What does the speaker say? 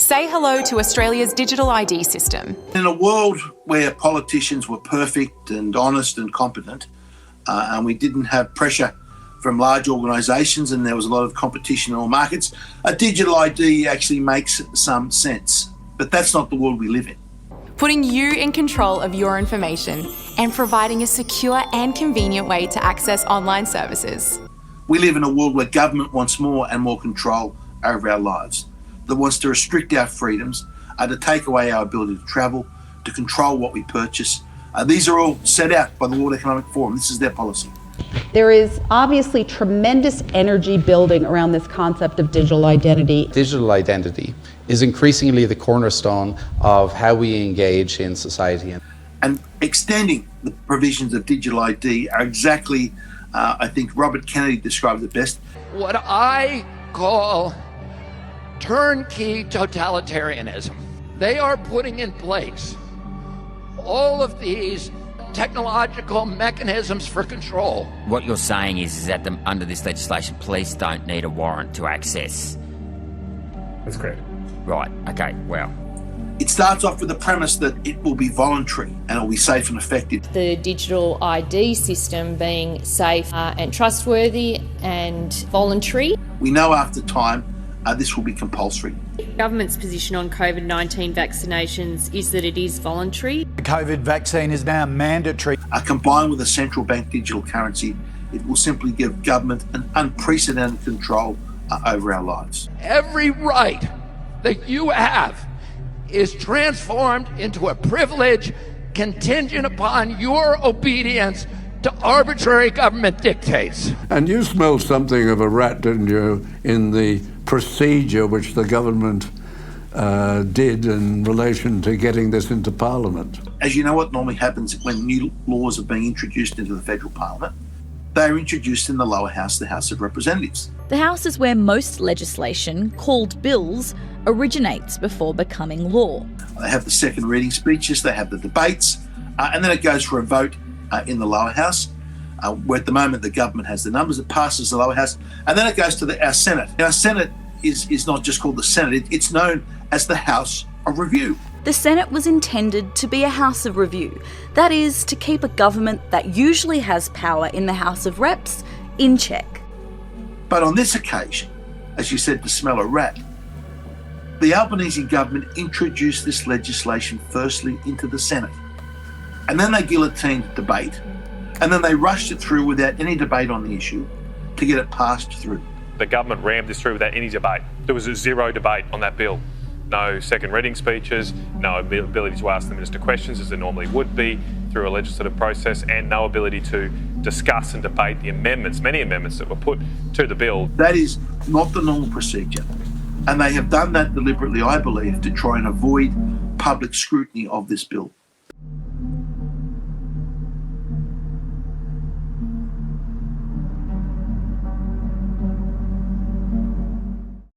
Say hello to Australia's digital ID system. In a world where politicians were perfect and honest and competent, and we didn't have pressure from large organisations and there was a lot of competition in all markets, a digital ID actually makes some sense. But that's not the world we live in. Putting you in control of your information and providing a secure and convenient way to access online services. We live in a world where government wants more and more control over our lives, that wants to restrict our freedoms, to take away our ability to travel, to control what we purchase. These are all set out by the World Economic Forum. This is their policy. There is obviously tremendous energy building around this concept of digital identity. Digital identity is increasingly the cornerstone of how we engage in society. And extending the provisions of digital ID are exactly, I think Robert Kennedy described it best. What I call turnkey totalitarianism. They are putting in place all of these technological mechanisms for control. What you're saying is that under this legislation, police don't need a warrant to access. That's correct. Right, okay, well. It starts off with the premise that it will be voluntary and it will be safe and effective. The digital ID system being safe and trustworthy and voluntary. We know after time this will be compulsory. The government's position on COVID-19 vaccinations is that it is voluntary. The COVID vaccine is now mandatory. Combined with a central bank digital currency, it will simply give government an unprecedented control over our lives. Every right that you have is transformed into a privilege contingent upon your obedience to arbitrary government dictates. And you smelled something of a rat, didn't you, in the procedure which the government did in relation to getting this into Parliament? As you know, what normally happens when new laws are being introduced into the federal Parliament, they are introduced in the lower house, the House of Representatives. The House is where most legislation, called bills, originates before becoming law. They have the second reading speeches, they have the debates, and then it goes for a vote in the lower house, where at the moment the government has the numbers. It passes the lower house, and then it goes to our Senate. Now, our Senate is not just called the Senate, it's known as the House of Review. The Senate was intended to be a House of Review. That is, to keep a government that usually has power in the House of Reps in check. But on this occasion, as you said, to smell a rat, the Albanese government introduced this legislation firstly into the Senate. And then they guillotined debate. And then they rushed it through without any debate on the issue to get it passed through. The government rammed this through without any debate. There was a zero debate on that bill. No second reading speeches, no ability to ask the minister questions as there normally would be through a legislative process, and no ability to discuss and debate the amendments, many amendments that were put to the bill. That is not the normal procedure. And they have done that deliberately, I believe, to try and avoid public scrutiny of this bill.